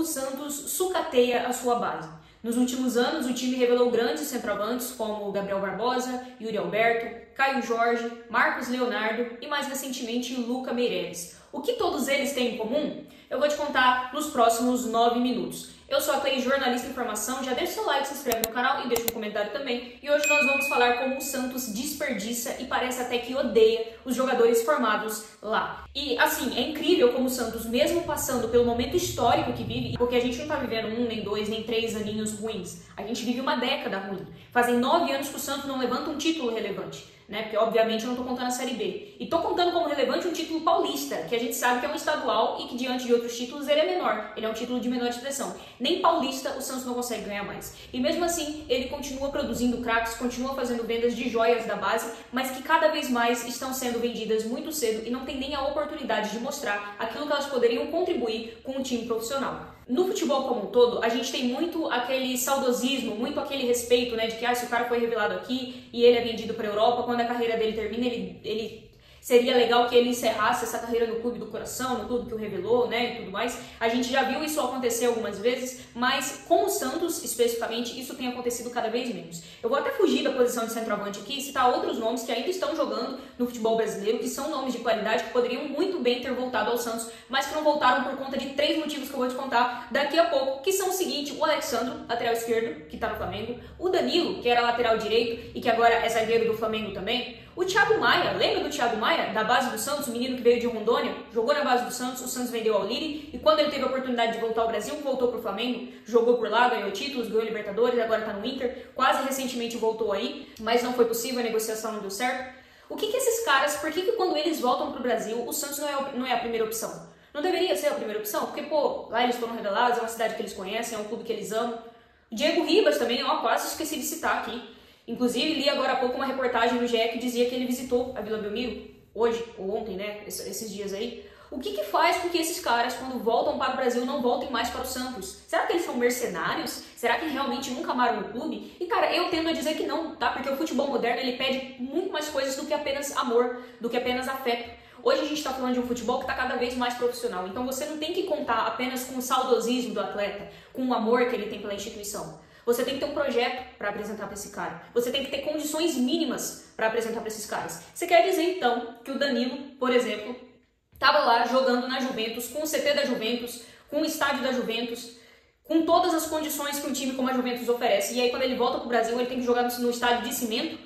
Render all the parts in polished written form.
o Santos sucateia a sua base. Nos últimos anos, o time revelou grandes centroavantes como Gabriel Barbosa, Yuri Alberto, Caio Jorge, Marcos Leonardo e mais recentemente Luca Meireles. O que todos eles têm em comum? Eu vou te contar nos próximos 9 minutos. Eu sou a Clay, jornalista de informação, já deixa seu like, se inscreve no canal e deixa um comentário também. E hoje nós vamos falar como o Santos desperdiça e parece até que odeia os jogadores formados lá. E assim, é incrível como o Santos, mesmo passando pelo momento histórico que vive, porque a gente não tá vivendo 1, nem 2, nem 3 aninhos ruins, a gente vive uma década ruim. Fazem 9 anos que o Santos não levanta um título relevante, né? Porque obviamente eu não tô contando a Série B. E tô contando como relevante um título paulista, que a gente sabe que é um estadual e que diante de outros títulos ele é menor. Ele é um título de menor expressão. Nem paulista o Santos não consegue ganhar mais. E mesmo assim, ele continua produzindo craques, continua fazendo vendas de joias da base, mas que cada vez mais estão sendo vendidas muito cedo e não tem nem a oportunidade de mostrar aquilo que elas poderiam contribuir com um time profissional. No futebol como um todo, a gente tem muito aquele saudosismo, muito aquele respeito, né, de que se o cara foi revelado aqui e ele é vendido para a Europa, quando a carreira dele termina, ele seria legal que ele encerrasse essa carreira no clube do coração, no clube que o revelou, né, e tudo mais. A gente já viu isso acontecer algumas vezes, mas com o Santos, especificamente, isso tem acontecido cada vez menos. Eu vou até fugir da posição de centroavante aqui e citar outros nomes que ainda estão jogando no futebol brasileiro, que são nomes de qualidade, que poderiam muito bem ter voltado ao Santos, mas que não voltaram por conta de 3 motivos que eu vou te contar daqui a pouco, que são o seguinte: o Alexandro, lateral esquerdo, que tá no Flamengo, o Danilo, que era lateral direito e que agora é zagueiro do Flamengo também, o Thiago Maia, lembra do Thiago Maia, da base do Santos, o menino que veio de Rondônia, jogou na base do Santos, o Santos vendeu ao Lille, e quando ele teve a oportunidade de voltar ao Brasil, voltou pro Flamengo, jogou por lá, ganhou títulos, ganhou Libertadores, agora tá no Inter, quase recentemente voltou aí, mas não foi possível, a negociação não deu certo. O que esses caras, por que quando eles voltam pro Brasil, o Santos não é a primeira opção? Não deveria ser a primeira opção? Porque, pô, lá eles foram revelados, é uma cidade que eles conhecem, é um clube que eles amam. O Diego Ribas também, quase esqueci de citar aqui. Inclusive, li agora há pouco uma reportagem no GE que dizia que ele visitou a Vila Belmiro, hoje ou ontem, né, esses dias aí. O que faz com que esses caras, quando voltam para o Brasil, não voltem mais para o Santos? Será que eles são mercenários? Será que realmente nunca amaram o clube? E, cara, eu tendo a dizer que não, tá? Porque o futebol moderno, ele pede muito mais coisas do que apenas amor, do que apenas afeto. Hoje a gente está falando de um futebol que está cada vez mais profissional, então você não tem que contar apenas com o saudosismo do atleta, com o amor que ele tem pela instituição. Você tem que ter um projeto para apresentar para esse cara. Você tem que ter condições mínimas para apresentar para esses caras. Você quer dizer, então, que o Danilo, por exemplo, estava lá jogando na Juventus, com o CT da Juventus, com o estádio da Juventus, com todas as condições que um time como a Juventus oferece. E aí, quando ele volta para o Brasil, ele tem que jogar no estádio de cimento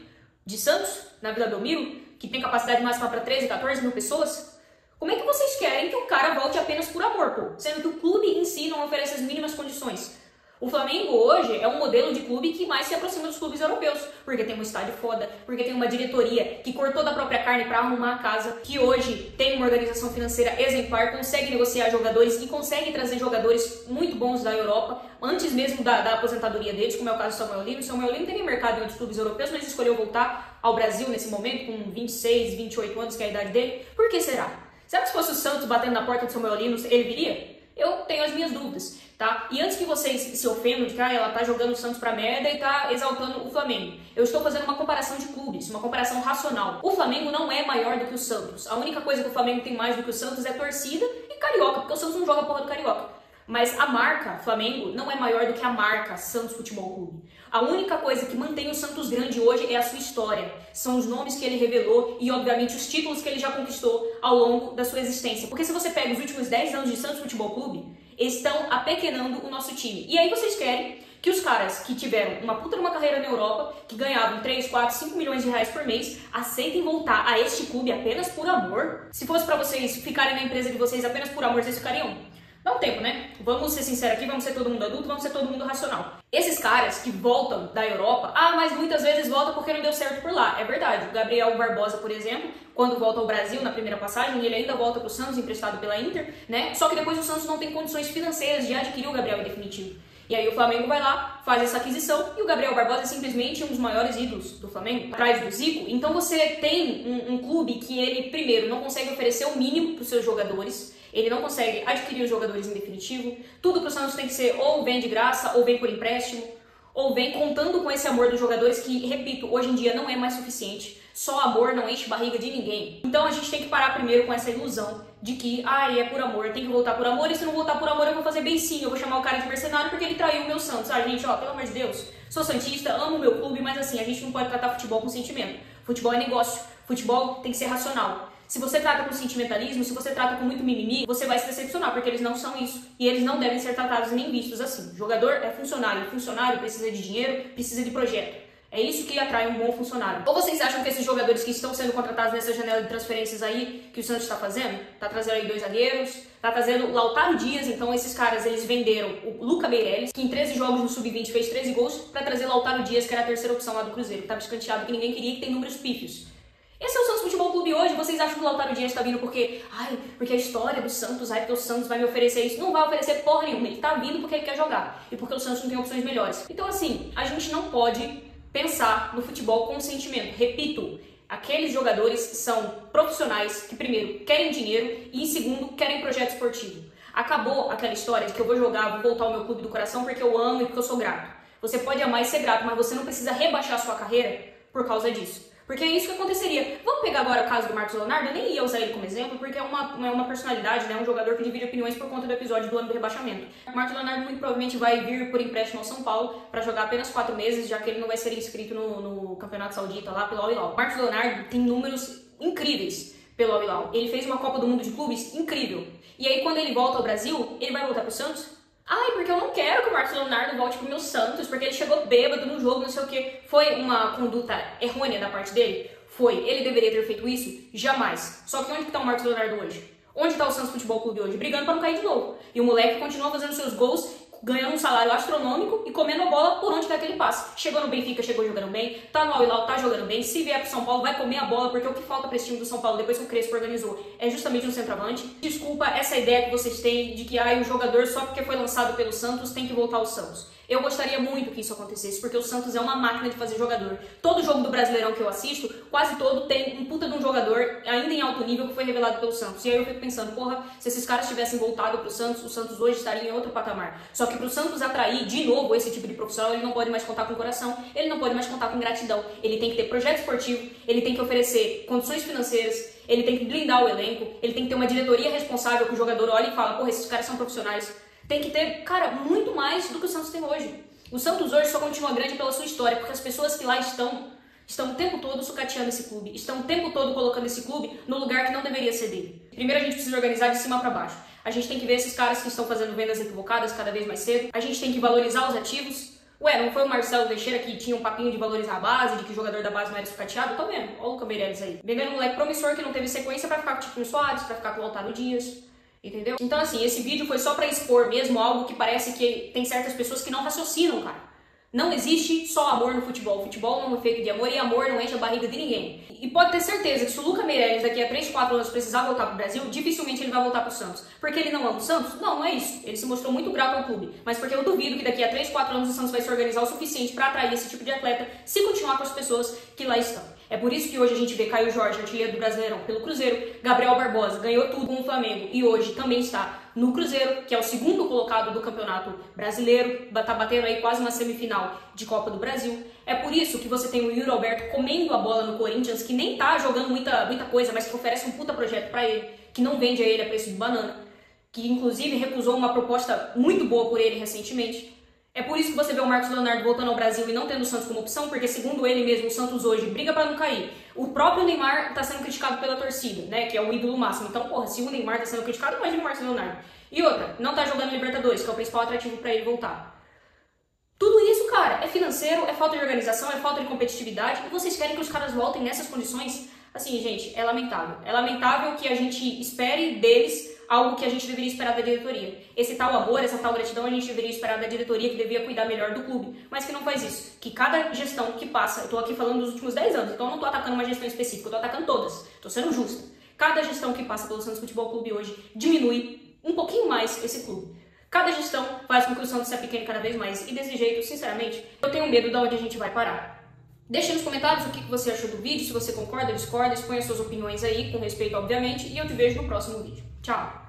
de Santos, na Vila Belmiro, que tem capacidade máxima para 13, 14 mil pessoas? Como é que vocês querem que o cara volte apenas por amor, pô? Sendo que o clube em si não oferece as mínimas condições. O Flamengo hoje é um modelo de clube que mais se aproxima dos clubes europeus, porque tem um estádio foda, porque tem uma diretoria que cortou da própria carne para arrumar a casa, que hoje tem uma organização financeira exemplar, consegue negociar jogadores e consegue trazer jogadores muito bons da Europa, antes mesmo da aposentadoria deles, como é o caso do Samuel Lino. O Samuel Lino tem mercado em outros clubes europeus, mas escolheu voltar ao Brasil nesse momento, com 26, 28 anos, que é a idade dele. Por que será? Será que se fosse o Santos batendo na porta do Samuel Lino, ele viria? Eu tenho as minhas dúvidas, tá? E antes que vocês se ofendam de que ela tá jogando o Santos pra merda e tá exaltando o Flamengo, eu estou fazendo uma comparação de clubes, uma comparação racional. O Flamengo não é maior do que o Santos. A única coisa que o Flamengo tem mais do que o Santos é torcida e carioca, porque o Santos não joga a porra do carioca. Mas a marca Flamengo não é maior do que a marca Santos Futebol Clube. A única coisa que mantém o Santos grande hoje é a sua história. São os nomes que ele revelou e, obviamente, os títulos que ele já conquistou ao longo da sua existência. Porque se você pega os últimos 10 anos de Santos Futebol Clube, estão apequenando o nosso time. E aí vocês querem que os caras que tiveram uma puta numa carreira na Europa, que ganhavam 3, 4, 5 milhões de reais por mês, aceitem voltar a este clube apenas por amor? Se fosse pra vocês ficarem na empresa de vocês apenas por amor, vocês ficariam? Dá um tempo, né? Vamos ser sinceros aqui, vamos ser todo mundo adulto, vamos ser todo mundo racional. Esses caras que voltam da Europa, mas muitas vezes voltam porque não deu certo por lá. É verdade, o Gabriel Barbosa, por exemplo, quando volta ao Brasil na primeira passagem, ele ainda volta pro Santos, emprestado pela Inter, né? Só que depois o Santos não tem condições financeiras de adquirir o Gabriel em definitivo. E aí o Flamengo vai lá, faz essa aquisição, e o Gabriel Barbosa é simplesmente um dos maiores ídolos do Flamengo, atrás do Zico. Então você tem um clube que ele, primeiro, não consegue oferecer o mínimo para os seus jogadores, ele não consegue adquirir os jogadores em definitivo, tudo pro Santos tem que ser ou vem de graça, ou vem por empréstimo, ou vem contando com esse amor dos jogadores que, repito, hoje em dia não é mais suficiente. Só amor não enche barriga de ninguém. Então a gente tem que parar primeiro com essa ilusão de que, é por amor, tem que voltar por amor, e se não voltar por amor eu vou fazer beicinho, eu vou chamar o cara de mercenário porque ele traiu o meu Santos. Gente, pelo amor de Deus, sou santista, amo o meu clube, mas assim, a gente não pode tratar futebol com sentimento. Futebol é negócio, futebol tem que ser racional. Se você trata com sentimentalismo, se você trata com muito mimimi, você vai se decepcionar, porque eles não são isso. E eles não devem ser tratados nem vistos assim. O jogador é funcionário, e funcionário precisa de dinheiro, precisa de projeto. É isso que atrai um bom funcionário. Ou vocês acham que esses jogadores que estão sendo contratados nessa janela de transferências aí, que o Santos está fazendo, tá trazendo aí 2 zagueiros, tá trazendo Lautaro Dias, então esses caras, eles venderam o Luca Meirelles, que em 13 jogos no Sub-20 fez 13 gols, pra trazer Lautaro Dias, que era a terceira opção lá do Cruzeiro, que tava escanteado, que ninguém queria, que tem números pífios. Esse é o Santos Futebol Clube hoje. Vocês acham que o Lautaro Dias tá vindo porque a história do Santos, porque o Santos vai me oferecer isso? Não vai oferecer porra nenhuma, ele tá vindo porque ele quer jogar, e porque o Santos não tem opções melhores. Então assim, a gente não pode pensar no futebol com sentimento. Repito, aqueles jogadores são profissionais que, primeiro, querem dinheiro e, em segundo, querem projeto esportivo. Acabou aquela história de que eu vou jogar, vou voltar ao meu clube do coração porque eu amo e porque eu sou grato. Você pode amar e ser grato, mas você não precisa rebaixar a sua carreira por causa disso. Porque é isso que aconteceria. Vamos pegar agora o caso do Marcos Leonardo? Eu nem ia usar ele como exemplo, porque é uma personalidade, né? Um jogador que divide opiniões por conta do episódio do ano do rebaixamento. O Marcos Leonardo muito provavelmente vai vir por empréstimo ao São Paulo para jogar apenas 4 meses, já que ele não vai ser inscrito no Campeonato Saudita lá pelo Al Hilal. O Marcos Leonardo tem números incríveis pelo Al Hilal. Ele fez uma Copa do Mundo de Clubes incrível. E aí quando ele volta ao Brasil, ele vai voltar pro Santos? Porque eu não quero que o Marcos Leonardo volte pro meu Santos, porque ele chegou bêbado no jogo, não sei o quê. Foi uma conduta errônea da parte dele? Foi. Ele deveria ter feito isso? Jamais. Só que onde que tá o Marcos Leonardo hoje? Onde tá o Santos Futebol Clube hoje? Brigando pra não cair de novo. E o moleque continua fazendo seus gols, ganhando um salário astronômico e comendo a bola por onde quer que ele passe. Chegou no Benfica, chegou jogando bem, tá no Al Hilal, tá jogando bem. Se vier pro São Paulo, vai comer a bola, porque o que falta pra esse time do São Paulo, depois que o Crespo organizou, é justamente um centroavante. Desculpa essa ideia que vocês têm de que o jogador, só porque foi lançado pelo Santos, tem que voltar ao Santos. Eu gostaria muito que isso acontecesse, porque o Santos é uma máquina de fazer jogador. Todo jogo do Brasileirão que eu assisto, quase todo tem um puta de um jogador, ainda em alto nível, que foi revelado pelo Santos. E aí eu fico pensando, porra, se esses caras tivessem voltado pro Santos, o Santos hoje estaria em outro patamar. Só que pro Santos atrair de novo esse tipo de profissional, ele não pode mais contar com coração, ele não pode mais contar com gratidão. Ele tem que ter projeto esportivo, ele tem que oferecer condições financeiras, ele tem que blindar o elenco, ele tem que ter uma diretoria responsável que o jogador olha e fala, porra, esses caras são profissionais. Tem que ter, cara, muito mais do que o Santos tem hoje. O Santos hoje só continua grande pela sua história, porque as pessoas que lá estão o tempo todo sucateando esse clube, estão o tempo todo colocando esse clube no lugar que não deveria ser dele. Primeiro a gente precisa organizar de cima para baixo. A gente tem que ver esses caras que estão fazendo vendas equivocadas cada vez mais cedo. A gente tem que valorizar os ativos. Não foi o Marcelo Teixeira que tinha um papinho de valorizar a base, de que o jogador da base não era sucateado? Tô vendo, olha o Luca Meirelles aí. Vendendo um moleque promissor que não teve sequência pra ficar com o Tiquinho Soares, pra ficar com o Lautaro Dias. Entendeu? Então assim, esse vídeo foi só pra expor mesmo algo que parece que tem certas pessoas que não raciocinam, cara. Não existe só amor no futebol. O futebol não é feito de amor e amor não enche a barriga de ninguém. E pode ter certeza que se o Luca Meirelles daqui a 3, 4 anos precisar voltar pro Brasil, dificilmente ele vai voltar pro Santos. Porque ele não ama o Santos? Não, não é isso. Ele se mostrou muito grato ao clube. Mas porque eu duvido que daqui a 3, 4 anos o Santos vai se organizar o suficiente pra atrair esse tipo de atleta se continuar com as pessoas que lá estão. É por isso que hoje a gente vê Caio Jorge, artilheiro do Brasileirão pelo Cruzeiro, Gabriel Barbosa ganhou tudo com o Flamengo e hoje também está no Cruzeiro, que é o segundo colocado do Campeonato Brasileiro, tá batendo aí quase uma semifinal de Copa do Brasil. É por isso que você tem o Yuri Alberto comendo a bola no Corinthians, que nem tá jogando muita coisa, mas que oferece um puta projeto pra ele, que não vende a ele a preço de banana, que inclusive recusou uma proposta muito boa por ele recentemente. É por isso que você vê o Marcos Leonardo voltando ao Brasil e não tendo o Santos como opção, porque segundo ele mesmo, o Santos hoje briga pra não cair. O próprio Neymar tá sendo criticado pela torcida, né, que é o ídolo máximo. Então, porra, se o Neymar tá sendo criticado, imagina o Marcos Leonardo. E outra, não tá jogando Libertadores, que é o principal atrativo pra ele voltar. Tudo isso, cara, é financeiro, é falta de organização, é falta de competitividade, e vocês querem que os caras voltem nessas condições? Assim, gente, é lamentável. É lamentável que a gente espere deles algo que a gente deveria esperar da diretoria. Esse tal amor, essa tal gratidão, a gente deveria esperar da diretoria, que devia cuidar melhor do clube, mas que não faz isso. Que cada gestão que passa, eu tô aqui falando dos últimos 10 anos, então eu não tô atacando uma gestão específica, eu tô atacando todas, tô sendo justa. Cada gestão que passa pelo Santos Futebol Clube hoje diminui um pouquinho mais esse clube. Cada gestão faz com que o Santos se apequene cada vez mais, e desse jeito, sinceramente, eu tenho medo de onde a gente vai parar. Deixe nos comentários o que você achou do vídeo, se você concorda, discorda, exponha suas opiniões aí, com respeito, obviamente, e eu te vejo no próximo vídeo. Tchau!